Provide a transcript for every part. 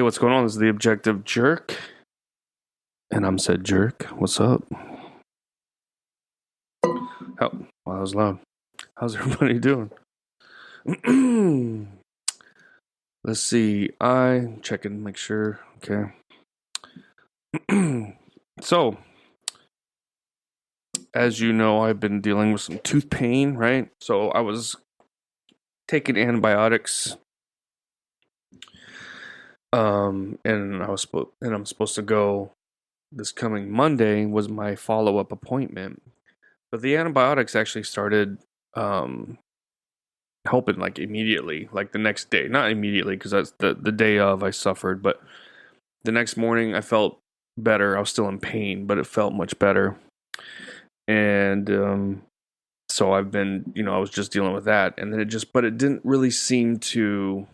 Hey, what's going on? This is the Objective Jerk. And I'm said jerk. What's up? Oh, wow, that was loud. How's everybody doing? Let's see. I check and make sure. Okay. So, as you know, I've been dealing with some tooth pain, right? So I was taking antibiotics. And I'm supposed to go this coming Monday was my follow-up appointment. But the antibiotics actually started helping like immediately, like the next day. Not immediately because that's the day of I suffered, but the next morning I felt better. I was still in pain, but it felt much better. And so I've been, I was just dealing with that, and then but it didn't really seem to.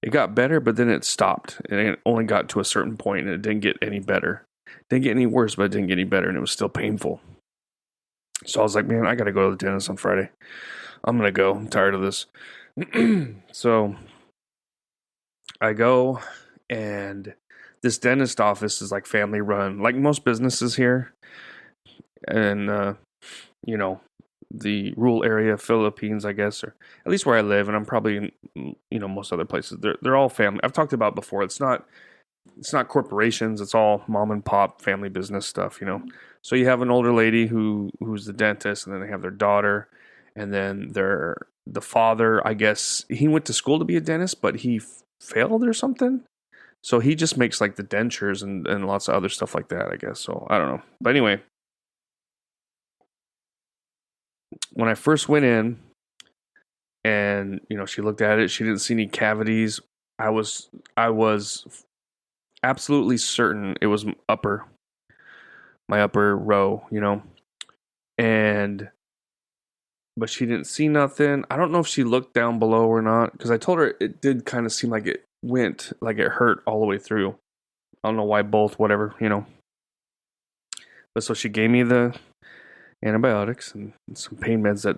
It got better, but then it stopped, and it only got to a certain point, and it didn't get any better. It didn't get any worse, but it didn't get any better, and it was still painful. So I was like, man, I got to go to the dentist on Friday. I'm going to go. I'm tired of this. So I go, and this dentist office is like family run, like most businesses here. And, the rural area of Philippines, I guess, or at least where I live, and I'm probably in, most other places. They're all family. I've talked about before. It's not corporations. It's all mom and pop family business stuff, So you have an older lady who's the dentist, and then they have their daughter, and then the father, I guess, he went to school to be a dentist, but he failed or something. So he just makes like the dentures and lots of other stuff like that, I guess. So I don't know. But anyway, when I first went in and, she looked at it, she didn't see any cavities. I was absolutely certain it was my upper row, but she didn't see nothing. I don't know if she looked down below or not, because I told her it did kind of seem like it went, like it hurt all the way through. I don't know why both, whatever, But so she gave me the antibiotics and some pain meds that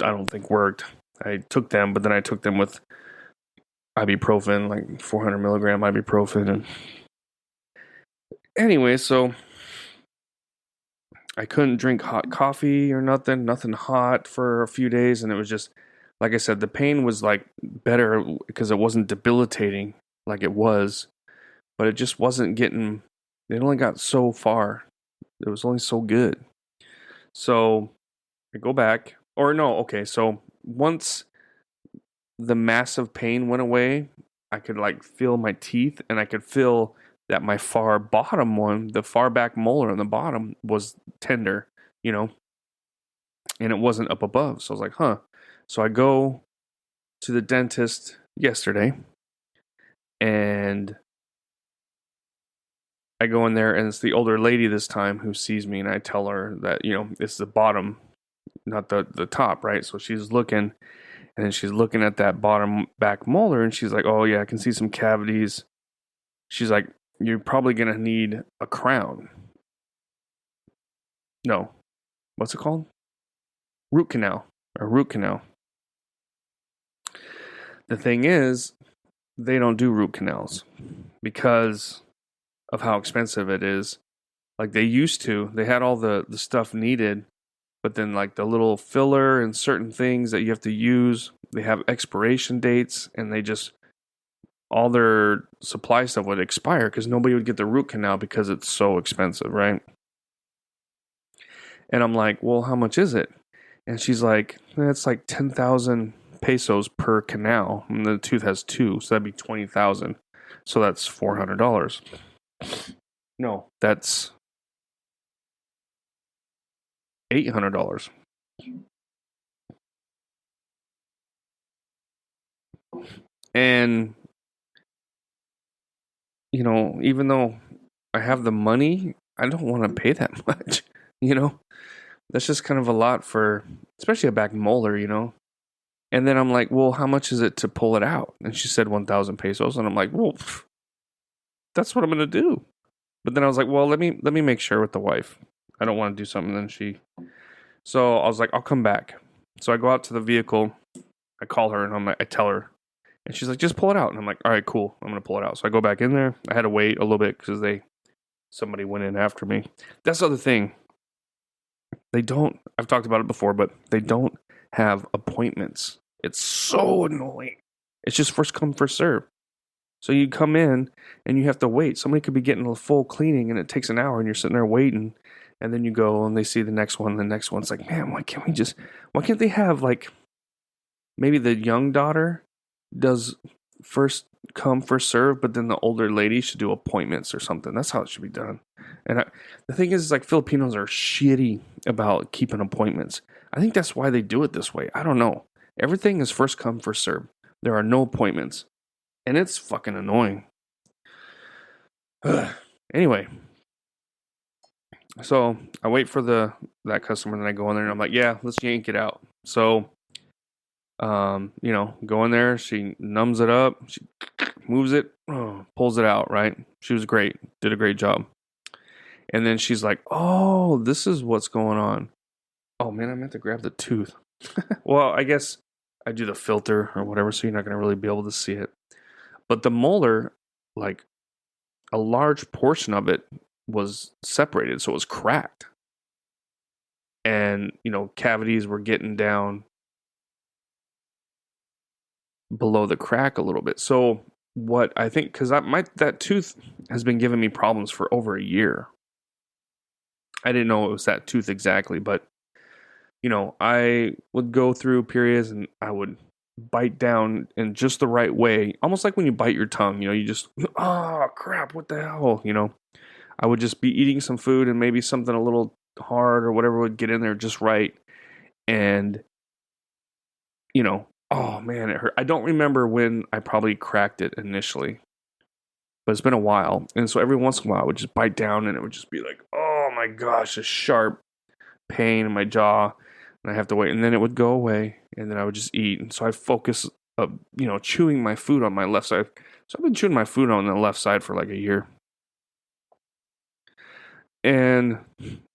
I don't think worked. I took them, but then I took them with ibuprofen, like 400 milligram ibuprofen. And anyway, so I couldn't drink hot coffee or nothing hot for a few days. And it was just, like I said, the pain was like better because it wasn't debilitating like it was, but it just wasn't getting, it only got so far. It was only so good. So I go back, or no, okay, so once the massive pain went away, I could like feel my teeth, and I could feel that my far bottom one, the far back molar on the bottom, was tender, and it wasn't up above. So I was like, huh. So I go to the dentist yesterday, and I go in there, and it's the older lady this time who sees me, and I tell her that, it's the bottom, not the top, right? So she's looking, and then she's looking at that bottom back molar, and she's like, oh yeah, I can see some cavities. She's like, you're probably going to need a crown. No. What's it called? Root canal. The thing is, they don't do root canals because of how expensive it is. Like they used to. They had all the stuff needed, but then like the little filler and certain things that you have to use, they have expiration dates, and all their supply stuff would expire because nobody would get the root canal because it's so expensive, right? And I'm like, well, how much is it? And she's like, it's like 10,000 pesos per canal. And the tooth has 2, so that'd be 20,000. So that's $400. No, that's $800. And even though I have the money, I don't want to pay that much, That's just kind of a lot for, especially a back molar, And then I'm like, well, how much is it to pull it out? And she said 1,000 pesos. And I'm like, well, that's what I'm going to do. But then I was like, well, let me make sure with the wife. I don't want to do something. So I was like, I'll come back. So I go out to the vehicle. I call her and I tell her, And she's like, just pull it out. And I'm like, all right, cool. I'm going to pull it out. So I go back in there. I had to wait a little bit because somebody went in after me. That's the other thing. I've talked about it before, but they don't have appointments. It's so annoying. It's just first come, first serve. So you come in and you have to wait. Somebody could be getting a full cleaning and it takes an hour and you're sitting there waiting. And then you go and they see the next one. The next one's like, man, why can't they have like, maybe the young daughter does first come, first serve, but then the older lady should do appointments or something. That's how it should be done. And the thing is, like, Filipinos are shitty about keeping appointments. I think that's why they do it this way. I don't know. Everything is first come, first serve. There are no appointments. And it's fucking annoying. Anyway. So I wait for that customer, and then I go in there and I'm like, yeah, let's yank it out. So, go in there, she numbs it up, she moves it, pulls it out, right? She was great, did a great job. And then she's like, oh, this is what's going on. Oh man, I meant to grab the tooth. Well, I guess I do the filter or whatever, so you're not going to really be able to see it. But the molar, like, a large portion of it was separated, so it was cracked. And, cavities were getting down below the crack a little bit. So what I think, because that tooth has been giving me problems for over a year. I didn't know it was that tooth exactly, but I would go through periods and I would bite down in just the right way, almost like when you bite your tongue. You just, oh crap, what the hell, I would just be eating some food and maybe something a little hard or whatever would get in there just right, and oh man, it hurt. I don't remember when I probably cracked it initially, but it's been a while. And so every once in a while I would just bite down and it would just be like, oh my gosh, a sharp pain in my jaw. And I have to wait. And then it would go away and then I would just eat. And so I focus, chewing my food on my left side. So I've been chewing my food on the left side for like a year. And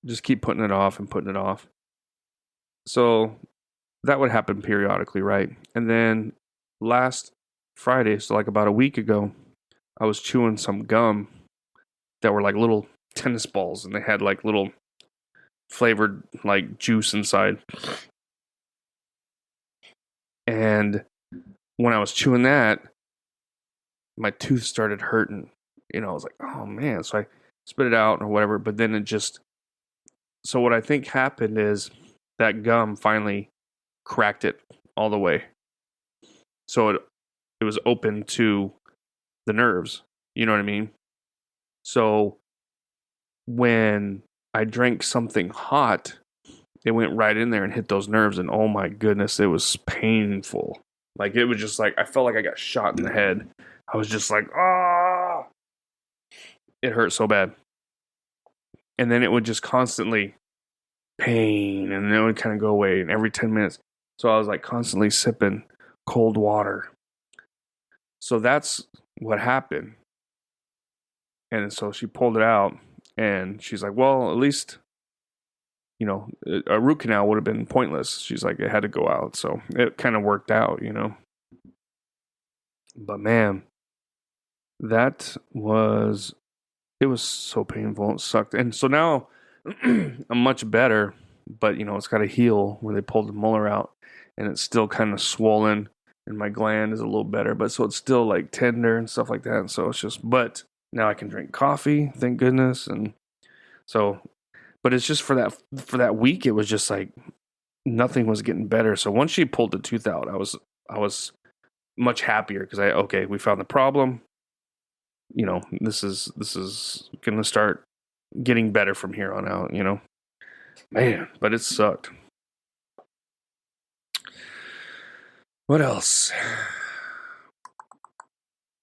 just keep putting it off and putting it off. So that would happen periodically, right? And then last Friday, so like about a week ago, I was chewing some gum that were like little tennis balls, and they had like little flavored like juice inside. And when I was chewing that, my tooth started hurting. I was like, oh man. So I spit it out or whatever, but then so what I think happened is that gum finally cracked it all the way. So it was open to the nerves. You know what I mean? So when I drank something hot, it went right in there and hit those nerves. And oh my goodness, it was painful. Like, it was just like, I felt like I got shot in the head. I was just like, ah! It hurt so bad. And then it would just constantly pain, and then it would kind of go away, and every 10 minutes. So I was like constantly sipping cold water. So that's what happened. And so she pulled it out, and she's like, well, at least, a root canal would have been pointless. She's like, it had to go out. So it kind of worked out, But man, it was so painful. It sucked. And so now I'm much better, but it's got to heal where they pulled the molar out, and it's still kind of swollen, and my gland is a little better, but so it's still like tender and stuff like that. And so it's just, but now I can drink coffee, thank goodness. And so, but it's just for that week, it was just like nothing was getting better. So once she pulled the tooth out, I was much happier because we found the problem. This is going to start getting better from here on out, Man, but it sucked. What else?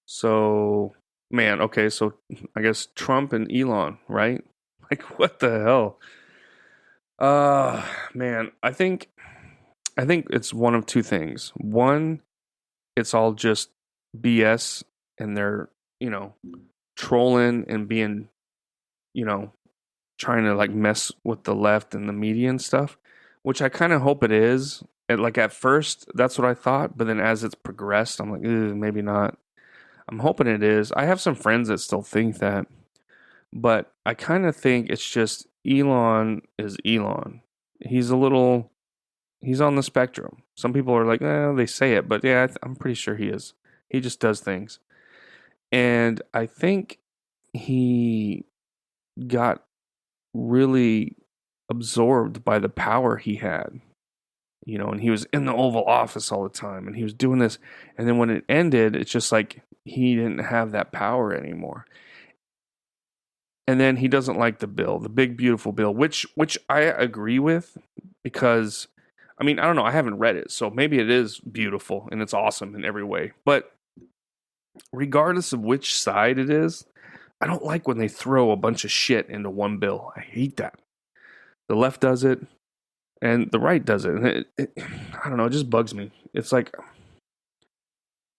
So, man, okay, so I guess Trump and Elon, right? Like, what the hell? Man, I think it's one of two things. One, it's all just BS, and they're, trolling and being, trying to like mess with the left and the media and stuff, which I kind of hope it is. like at first, that's what I thought, but then as it's progressed, I'm like, maybe not. I'm hoping it is. I have some friends that still think that, but I kind of think it's just Elon is Elon. He's a little, he's on the spectrum. Some people are like, they say it, but yeah, I'm pretty sure he is. He just does things. And I think he got really absorbed by the power he had, and he was in the Oval Office all the time and he was doing this. And then when it ended, it's just like he didn't have that power anymore. And then he doesn't like the bill, the big beautiful bill, which I agree with, because I mean, I don't know, I haven't read it, so maybe it is beautiful and it's awesome in every way. But regardless of which side it is, I don't like when they throw a bunch of shit into one bill. I hate that. The left does it and the right does it. And I don't know, it just bugs me. It's like,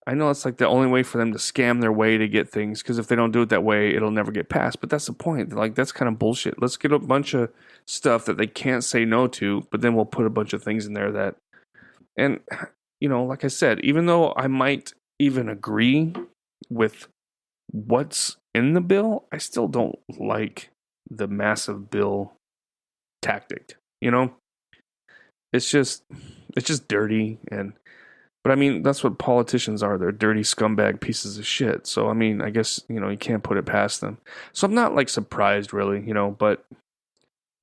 I know it's like the only way for them to scam their way to get things, because if they don't do it that way, it'll never get passed. But that's the point. Like, that's kind of bullshit. Let's get a bunch of stuff that they can't say no to, but then we'll put a bunch of things in there that, and, like I said, even though I might even agree with what's in the bill, I still don't like the massive bill tactic. It's just dirty. But I mean, that's what politicians are. They're dirty scumbag pieces of shit. So I mean, I guess, you can't put it past them. So I'm not like surprised really, but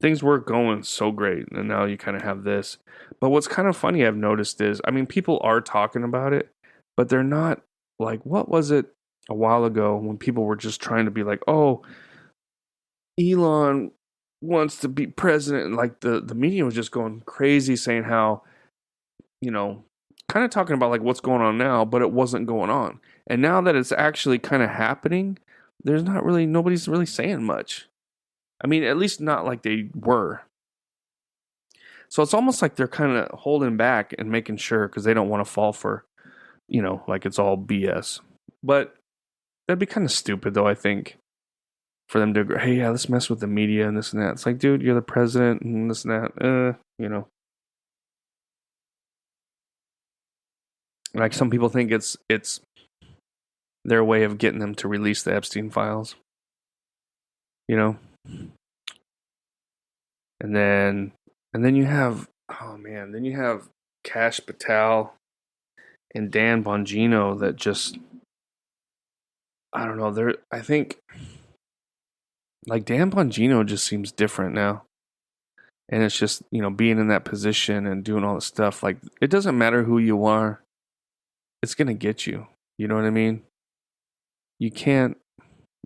things were going so great, and now you kind of have this. But what's kind of funny I've noticed is, I mean, people are talking about it, but they're not like, what was it a while ago when people were just trying to be like, oh, Elon wants to be president, and like the media was just going crazy saying how, kind of talking about like what's going on now, but it wasn't going on. And now that it's actually kind of happening, nobody's really saying much. I mean, at least not like they were. So it's almost like they're kind of holding back and making sure, because they don't want to fall for, like it's all BS. But that'd be kind of stupid though, I think, for them to go, hey, yeah, let's mess with the media and this and that. It's like, dude, you're the president and this and that. Like, some people think it's their way of getting them to release the Epstein files. And then you have, then you have Kash Patel and Dan Bongino that just, I don't know, I think like Dan Bongino just seems different now. And it's just, being in that position and doing all this stuff, like, it doesn't matter who you are, it's going to get you. You know what I mean? You can't,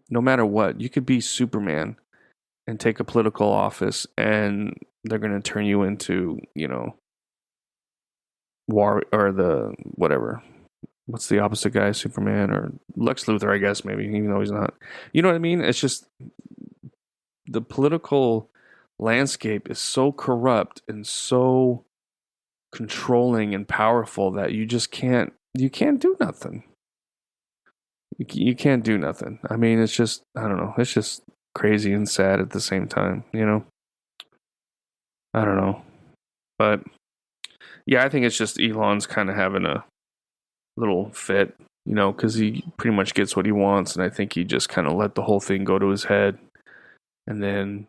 no matter what, you could be Superman and take a political office and they're going to turn you into, war, or the whatever. What's the opposite guy? Superman or Lex Luthor, I guess, maybe, even though he's not. You know what I mean? It's just the political landscape is so corrupt and so controlling and powerful that you can't do nothing. You can't do nothing. I mean, it's just, I don't know. It's just crazy and sad at the same time, I don't know. But yeah, I think it's just Elon's kind of having a little fit, because he pretty much gets what he wants. And I think he just kind of let the whole thing go to his head. And then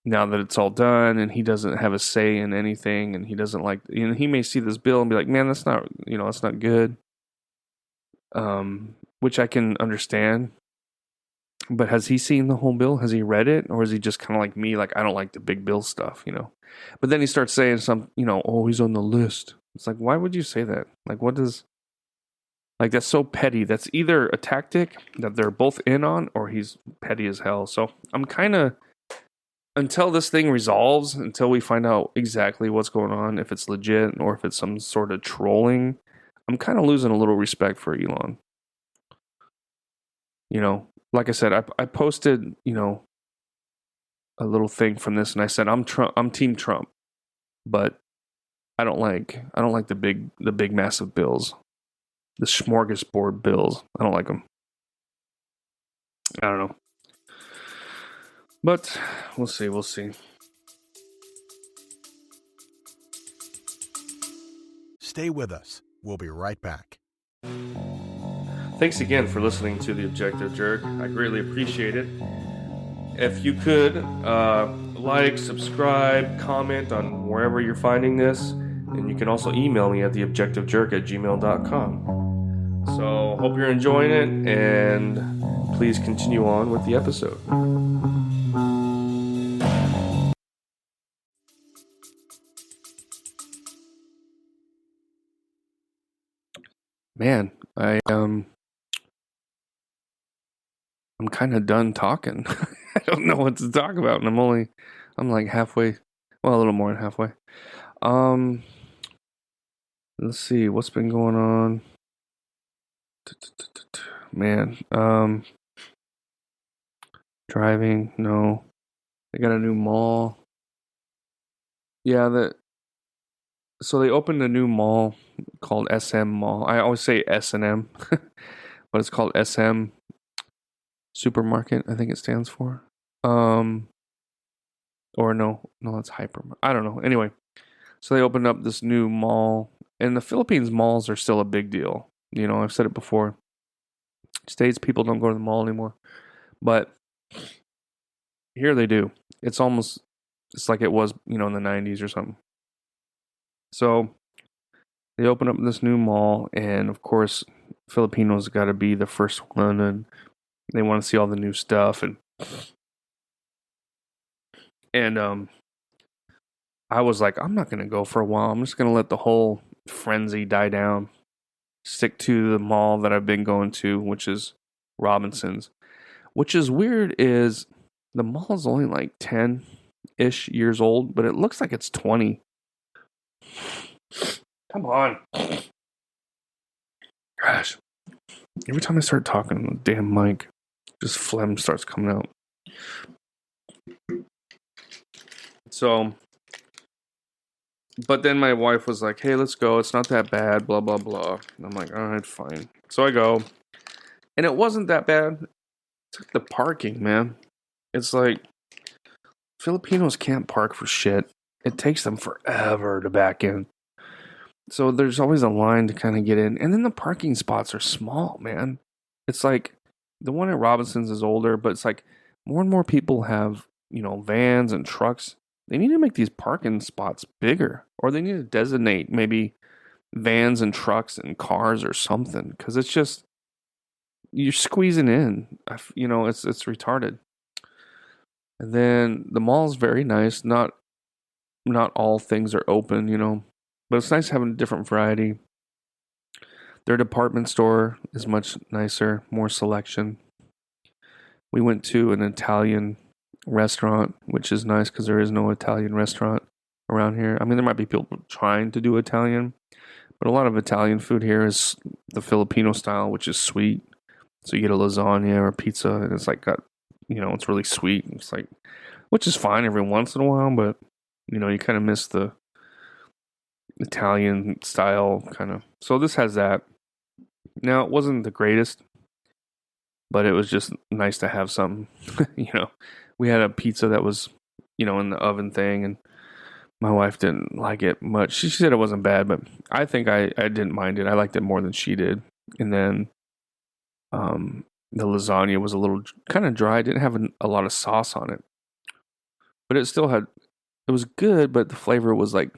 now that it's all done and he doesn't have a say in anything, and he doesn't like, he may see this bill and be like, man, that's not, that's not good. Which I can understand. But has he seen the whole bill? Has he read it? Or is he just kind of like me, like, I don't like the big bill stuff, But then he starts saying oh, he's on the list. It's like, why would you say that? Like, what does, like, that's so petty. That's either a tactic that they're both in on, or he's petty as hell. So I'm kind of, until this thing resolves, until we find out exactly what's going on, if it's legit or if it's some sort of trolling, I'm kind of losing a little respect for Elon. Like I said, I posted, a little thing from this, and I said I'm Team Trump, but I don't like the big massive bills, the smorgasbord bills. I don't like them. I don't know, but we'll see. Stay with us. We'll be right back. Thanks again for listening to The Objective Jerk. I greatly appreciate it. If you could like, subscribe, comment on wherever you're finding this, and you can also email me at theobjectivejerk@gmail.com. So, hope you're enjoying it, and please continue on with the episode. Man, I'm kind of done talking. I don't know what to talk about, and I'm like halfway, well, a little more than halfway. Let's see what's been going on. Man, driving, no. They got a new mall. Yeah, so they opened a new mall called SM Mall. I always say S&M, but it's called SM Supermarket, I think it stands for. Or no, it's Hyper. I don't know. Anyway, so they opened up this new mall, and the Philippines malls are still a big deal. You know, I've said it before. States people don't go to the mall anymore, but here they do. It's like it was, in the 90s or something. So they open up this new mall, and of course, Filipinos got to be the first one, and they want to see all the new stuff, and I was like, I'm not gonna go for a while. I'm just gonna let the whole frenzy die down. Stick to the mall that I've been going to, which is Robinson's. Which is weird is the mall is only like 10-ish years old, but it looks like it's 20. Come on. Gosh. Every time I start talking on the damn mic, just phlegm starts coming out. So, but then my wife was like, hey, let's go. It's not that bad, blah, blah, blah. And I'm like, all right, fine. So I go. And it wasn't that bad. It's like the parking, man. It's like Filipinos can't park for shit. It takes them forever to back in. So there's always a line to kind of get in. And then the parking spots are small, man. It's like the one at Robinson's is older, but it's like more and more people have, vans and trucks. They need to make these parking spots bigger, or they need to designate maybe vans and trucks and cars or something, because it's just, you're squeezing in. It's retarded. And then the mall's very nice. Not all things are open, but it's nice having a different variety. Their department store is much nicer, more selection. We went to an Italian restaurant, which is nice because there is no Italian restaurant around here. I mean, there might be people trying to do Italian, but a lot of Italian food here is the Filipino style, which is sweet. So you get a lasagna or a pizza, and it's like it's really sweet. It's like, which is fine every once in a while, but you kind of miss the Italian style kind of. So this has that. Now, it wasn't the greatest, but it was just nice to have something. We had a pizza that was, in the oven thing, and my wife didn't like it much. She said it wasn't bad, but I think I didn't mind it. I liked it more than she did. And then the lasagna was a little kind of dry. It didn't have a lot of sauce on it, but it was good, but the flavor was like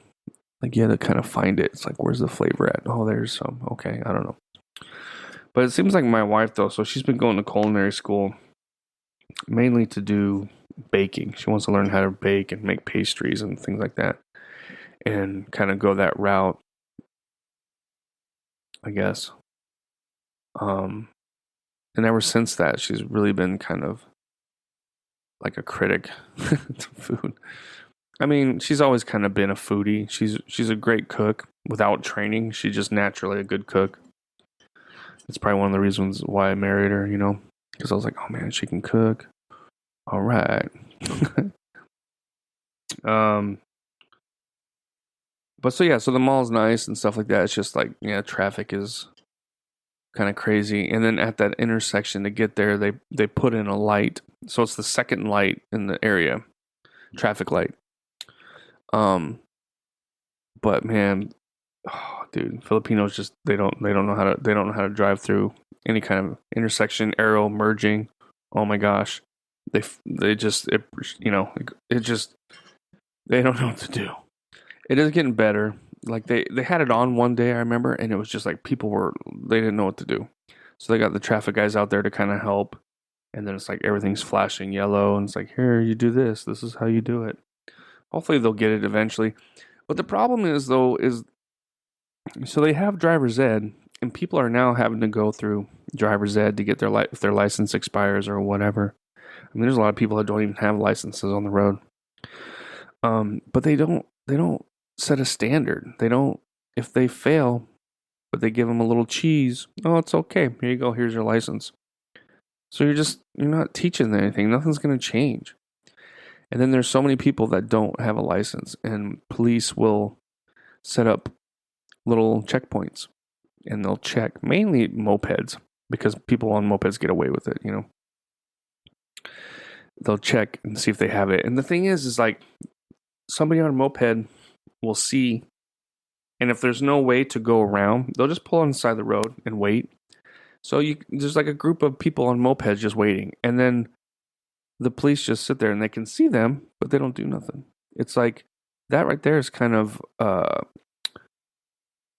you had to kind of find it. It's like, where's the flavor at? Oh, there's some. Okay, I don't know. But it seems like my wife, though, so she's been going to culinary school mainly to do baking. She wants to learn how to bake and make pastries and things like that, and kind of go that route, I guess. And ever since that, she's really been kind of like a critic to food. I mean, she's always kind of been a foodie. She's a great cook without training. She's just naturally a good cook. It's probably one of the reasons why I married her, because I was like, oh man, she can cook. All right. But so the mall's nice and stuff like that. It's just like, traffic is kind of crazy. And then at that intersection to get there, they put in a light. So it's the second light in the area, traffic light. But man, Oh, dude, Filipinos just they don't know how to drive through any kind of intersection, arrow, merging. Oh my gosh, they just it just they don't know what to do. It is getting better. Like they had it on one day I remember, and it was just like they didn't know what to do, so they got the traffic guys out there to kind of help. And then it's like everything's flashing yellow, and it's like, here, you do this. This is how you do it. Hopefully they'll get it eventually. But the problem is though is so they have driver's ed, and people are now having to go through driver's ed to get if their license expires or whatever. I mean, there's a lot of people that don't even have licenses on the road. But they don't set a standard. They don't if they fail, but they give them a little cheese. Oh, it's okay. Here you go. Here's your license. So you're not teaching them anything. Nothing's going to change. And then there's so many people that don't have a license, and police will set up little checkpoints, and they'll check mainly mopeds because people on mopeds get away with it, you know. They'll check and see if they have it. And the thing is like somebody on a moped will see, and if there's no way to go around, they'll just pull on the side of the road and wait. So there's like a group of people on mopeds just waiting, and then the police just sit there and they can see them, but they don't do nothing. It's like that right there is kind of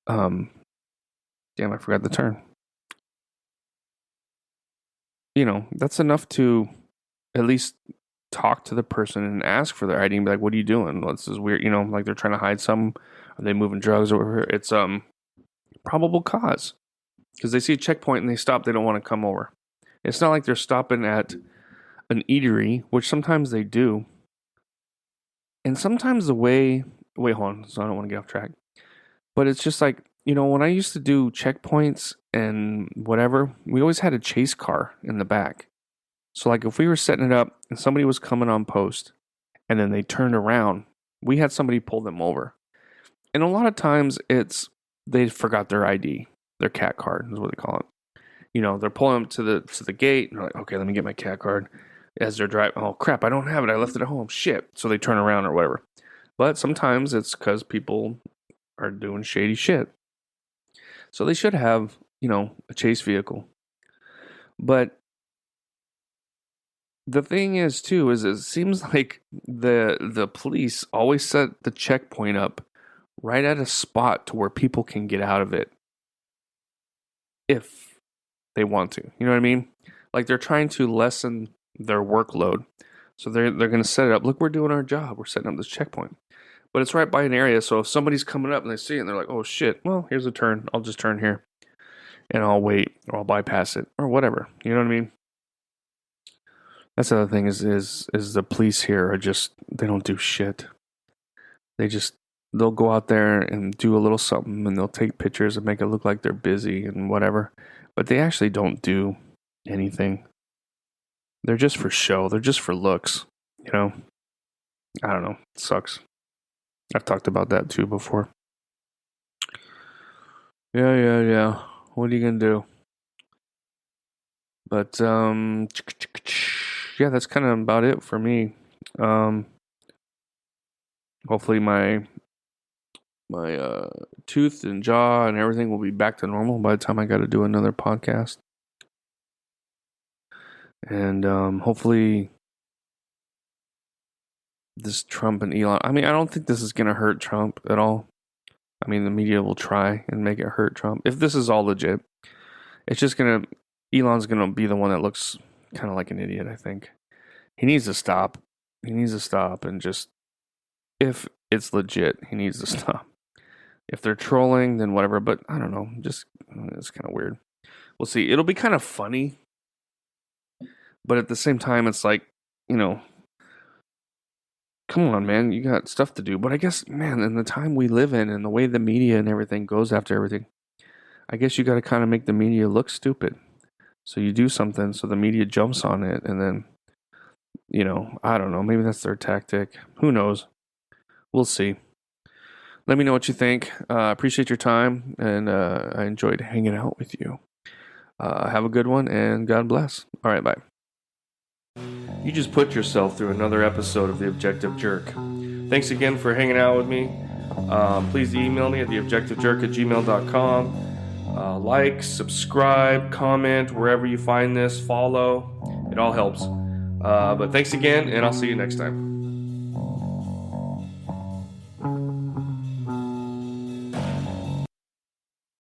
damn, I forgot the term. You know, that's enough to at least talk to the person and ask for their ID and be like, what are you doing? This is weird, you know, like they're trying to hide something. Are they moving drugs or whatever? It's probable cause. Because they see a checkpoint and they stop, they don't want to come over. It's not like they're stopping at an eatery, which sometimes they do. And sometimes wait, hold on, so I don't want to get off track. But it's just like, you know, when I used to do checkpoints and whatever, we always had a chase car in the back. So like if we were setting it up and somebody was coming on post and then they turned around, we had somebody pull them over. And a lot of times they forgot their ID, their cat card is what they call it. You know, they're pulling them to the gate and they're like, okay, let me get my cat card. As they're driving, oh crap, I don't have it. I left it at home. Shit. So they turn around or whatever. But sometimes it's because people are doing shady shit. So they should have, you know, a chase vehicle. But the thing is too, is it seems like the police always set the checkpoint up right at a spot to where people can get out of it if they want to. You know what I mean? Like they're trying to lessen their workload. So they're going to set it up. Look, we're doing our job. We're setting up this checkpoint. But it's right by an area, so if somebody's coming up and they see it and they're like, oh shit, well, here's a turn. I'll just turn here. And I'll wait, or I'll bypass it, or whatever. You know what I mean? That's the other thing is the police here are just, they don't do shit. They'll go out there and do a little something, and they'll take pictures and make it look like they're busy and whatever. But they actually don't do anything. They're just for show. They're just for looks. You know? I don't know. It sucks. I've talked about that too before. Yeah. What are you gonna do? But yeah, that's kind of about it for me. Hopefully my tooth and jaw and everything will be back to normal by the time I got to do another podcast. And hopefully this Trump and Elon, I mean, I don't think this is going to hurt Trump at all. I mean, the media will try and make it hurt Trump. If this is all legit, it's just Elon's going to be the one that looks kind of like an idiot, I think. He needs to stop. And just, if it's legit, he needs to stop. If they're trolling, then whatever. But I don't know. Just, it's kind of weird. We'll see. It'll be kind of funny. But at the same time, it's like, you know, come on, man, you got stuff to do. But I guess, man, in the time we live in and the way the media and everything goes after everything, I guess you got to kind of make the media look stupid. So you do something so the media jumps on it, and then, you know, I don't know, maybe that's their tactic. Who knows? We'll see. Let me know what you think. Appreciate your time, and I enjoyed hanging out with you. Have a good one, and God bless. All right, bye. You just put yourself through another episode of The Objective Jerk. Thanks again for hanging out with me. Please email me at theobjectivejerk@gmail.com. Like, subscribe, comment wherever you find this, follow. It all helps. But thanks again, and I'll see you next time.